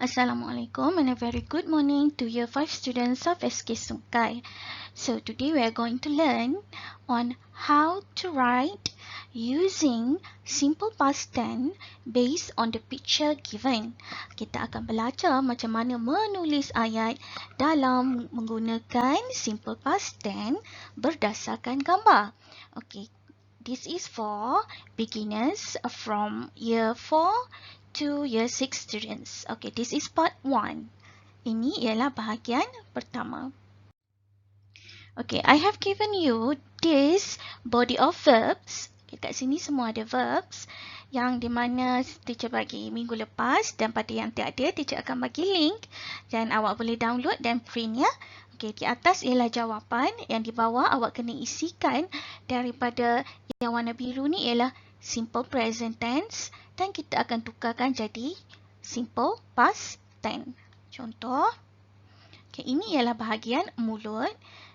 Assalamualaikum and a very good morning to Year 5 students of SK Sungai. So today we are going to learn on how to write using simple past tense based on the picture given. Kita akan belajar macam mana menulis ayat dalam menggunakan simple past tense berdasarkan gambar. Okay, this is for beginners from Year 4 to Year 6 students. Okay, this is part 1. Ini ialah bahagian pertama. Okay, I have given you this body of verbs. Okay, kat sini semua ada verbs yang di mana teacher bagi minggu lepas dan pada yang tiada teacher akan bagi link dan awak boleh download dan print ya. Okay, di atas ialah jawapan, yang di bawah awak kena isikan daripada yang warna biru ni ialah simple present tense dan kita akan tukarkan jadi simple past tense. Contoh, okay, ini ialah bahagian mulut.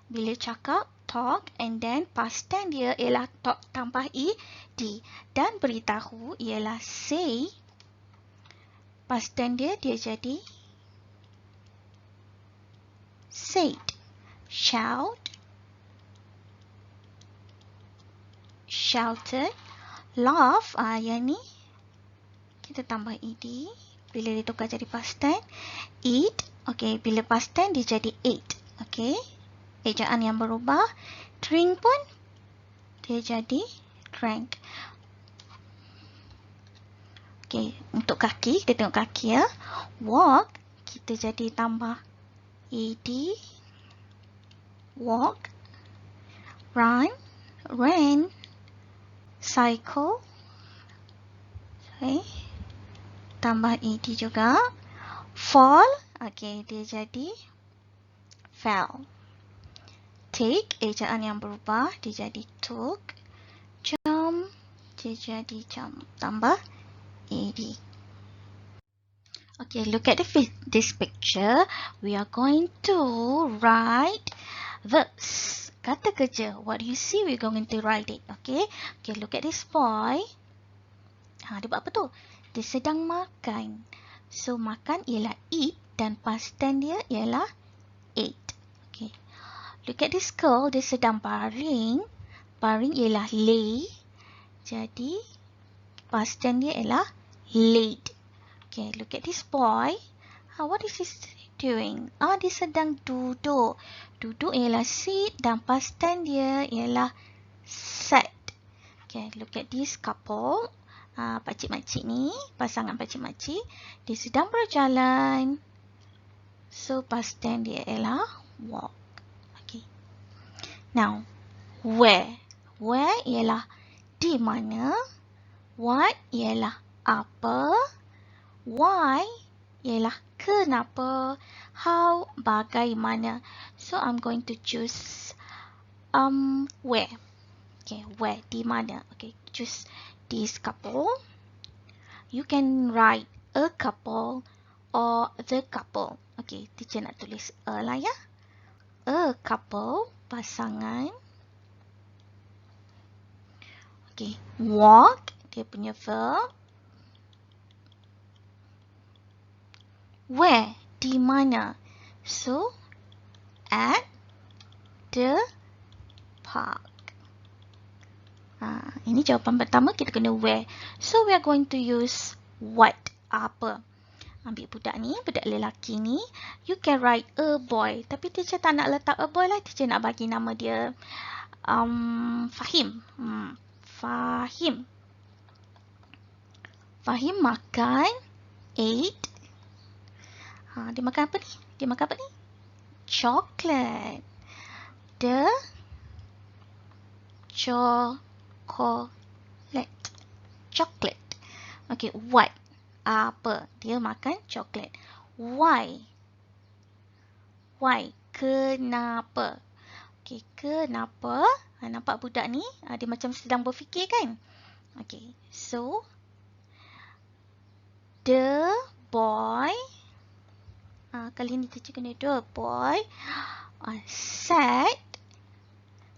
Bila cakap, talk and then past tense dia ialah talk tambah ed dan beritahu ialah say. Past tense dia jadi said. Shout, shouted. Laugh, yang ni kita tambah ed bila ditukar jadi past tense. Eat, okay, bila past tense dia jadi ate, okay. Ejaan yang berubah. Drink pun dia jadi drank. Okay, untuk kaki kita tengok kaki ya. Walk kita jadi tambah ed, walk. Run, ran. Cycle, okay, tambah ed juga. Fall, okay, dia jadi fell. Take, ejaan yang berubah, dia jadi took. Jump, dia jadi jump, tambah ed. Okay, look at this picture. We are going to write verbs. Kata kerja. What do you see? We're going to write it. Okay. Okay, look at this boy. Dia buat apa tu? Dia sedang makan. So, makan ialah eat dan past tense dia ialah ate. Okay. Look at this girl. Dia sedang baring. Baring ialah lay. Jadi, past tense dia ialah laid. Okay, look at this boy. What is he doing? Dia sedang duduk. Duduk ialah sit dan past tense dia ialah sat. Okay, look at this couple. Pakcik-makcik ni, pasangan pakcik-makcik, dia sedang berjalan. So, past tense dia ialah walk. Okay. Now, where? Where ialah di mana. What ialah apa. Why ialah kenapa. How, bagaimana. So, I'm going to choose where. Okay, where, di mana. Okay, choose this couple. You can write a couple or the couple. Okay, teacher nak tulis a lah ya. A couple, pasangan. Okay, walk, dia punya verb. Where, di mana. So, at the park. Ini jawapan pertama, kita kena where. So, we are going to use what, apa. Ambil budak ni, budak lelaki ni. You can write a boy. Tapi teacher tak nak letak a boy lah. Teacher nak bagi nama dia Fahim. Fahim. Fahim makan. Ate. Dia makan apa ni? Dia makan apa ni? Chocolate. The chocolate. Okay, what? Apa? Dia makan coklat. Why? Why? Kenapa? Okay, kenapa? Nampak budak ni? Dia macam sedang berfikir kan? Okay, so the boy. Kali ni teacher kena the boy sat.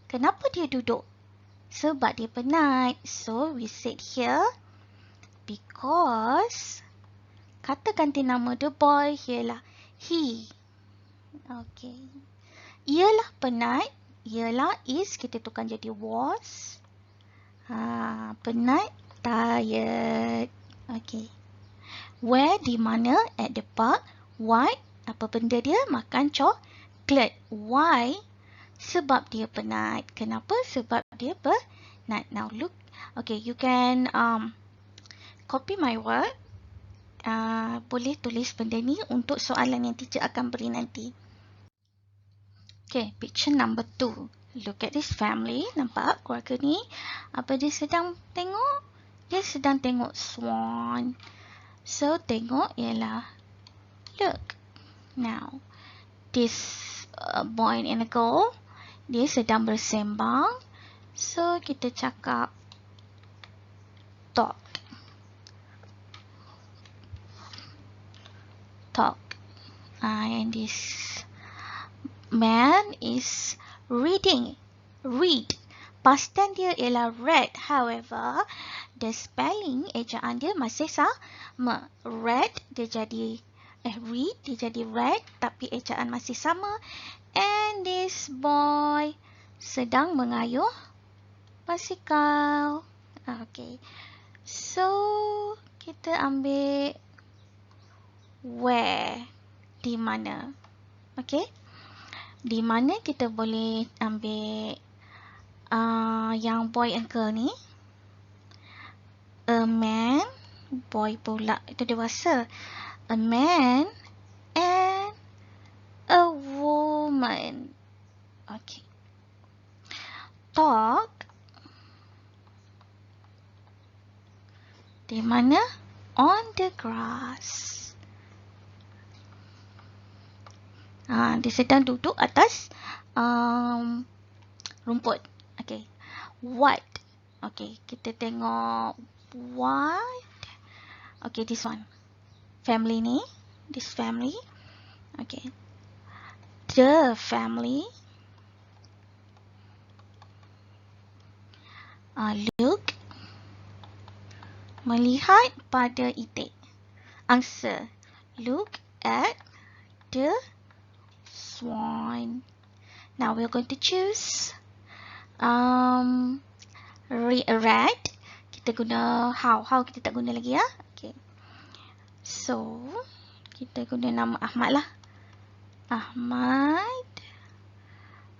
Kenapa dia duduk? Sebab dia penat. So, we said here because Kata ganti nama the boy ialah he. Okay. Ialah penat. Ialah is kita tukar jadi was. Penat, tired. Okay. Where, di mana, at the park. What, apa benda dia? Makan coklat. Why? Sebab dia penat. Kenapa? Sebab dia penat. Now look. Okay, you can copy my work. Boleh tulis benda ni untuk soalan yang teacher akan beri nanti. Okay, picture number 2. Look at this family. Nampak keluarga ni? Apa dia sedang tengok? Dia sedang tengok swan. So, tengok ialah look. Now, this boy and a girl, dia sedang bersembang. So, kita cakap talk. Talk. And this man is reading. Read. Past tense dia ialah read. However, the spelling, ejaan dia masih sama. Read, dia jadi read, dia jadi read, tapi ejaan masih sama. And this boy sedang mengayuh basikal. Okay. So, kita ambil where, di mana. Okay. Di mana kita boleh ambil yang boy and girl ni. A man, boy pula, itu dewasa. A man and a woman. Okay. Talk. Di mana? On the grass. Dia sedang duduk atas rumput. Okay. What? Okay, kita tengok what. Okay, this one. Family ni. This family. Okay. The family. Look. Melihat pada itik. Answer. Look at the swan. Now we're going to choose red. Kita guna how kita tak guna lagi ya. Okay. So kita guna nama Ahmad lah. Ahmad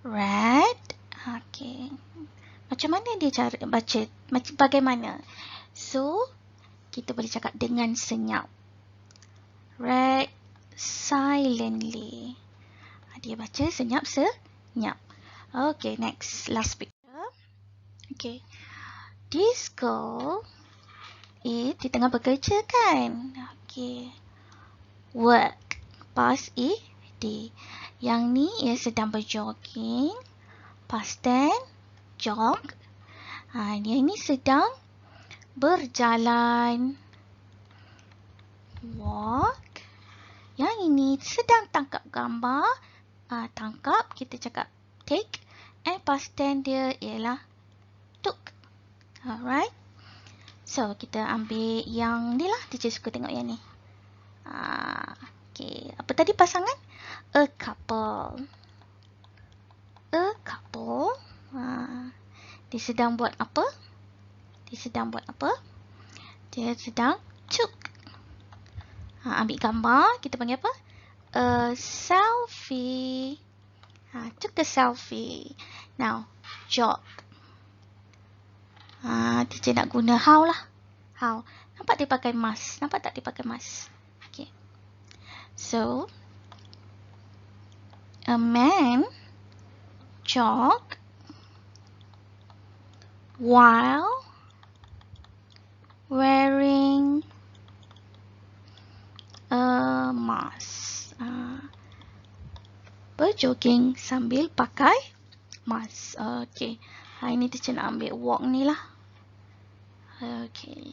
red. Okay. Macam mana dia cara baca? Macam bagaimana? So kita boleh cakap dengan senyap. Read silently. Dia baca senyap-senyap. Okay, next. Last picture. Okay. This girl dia tengah bekerja kan? Okay. Work. Past ed. Yang ni ia sedang berjogging. Past tense. Jog. Dia ini sedang berjalan. Walk. Yang ini sedang tangkap gambar. Tangkap, kita cakap take. And past tense dia ialah took. Alright. So, kita ambil yang ni lah. Teacher suka tengok yang ni. Okay. Apa tadi pasangan? A couple. A couple. Dia sedang buat apa? Dia sedang buat apa? Dia sedang took. Ambil gambar. Kita panggil apa? A selfie. Took a selfie. Now, jog. Teacher nak guna how lah. How. Nampak dia pakai mask? Nampak tak dia pakai mask? Okay. So, a man jog while wearing a mask. Berjogging sambil pakai mask. Okay. Ini teacher nak ambil walk ni lah. Okay.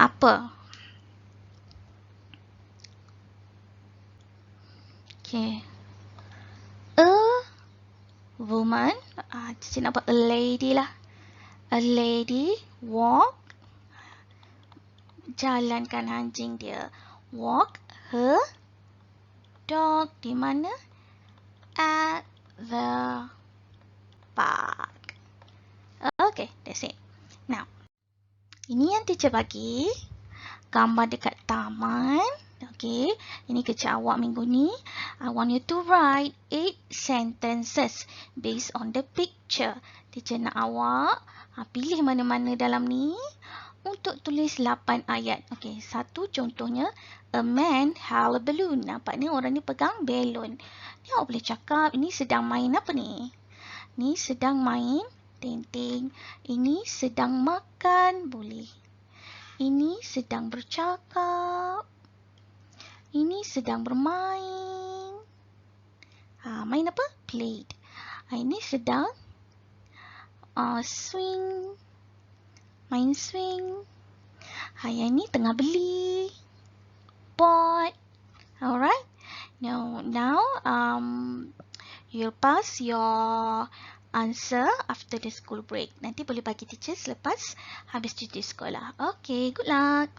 Apa? Okay. A woman. Teacher nak buat a lady lah. A lady walk. jalankan anjing dia. Walk her dog. Di mana? At the park. Okay, that's it. Now, ini yang teacher bagi. Gambar dekat taman. Okay, ini kerja awak minggu ni. I want you to write 8 sentences based on the picture. Teacher nak awak pilih mana-mana dalam ni untuk tulis 8 ayat. Okay, satu contohnya, a man held a balloon. Nampak ni orang ni pegang balon. Ni awak boleh cakap, ini sedang main apa ni? Ni sedang main ting-ting. Ini sedang makan, boleh. Ini sedang bercakap. Ini sedang bermain. Main apa? Played. Ini sedang swing. Main swing. Yang ini tengah beli. Bought. Alright. Now you'll pass your answer after the school break. Nanti boleh bagi teacher selepas habis cuti sekolah. Okay, good luck.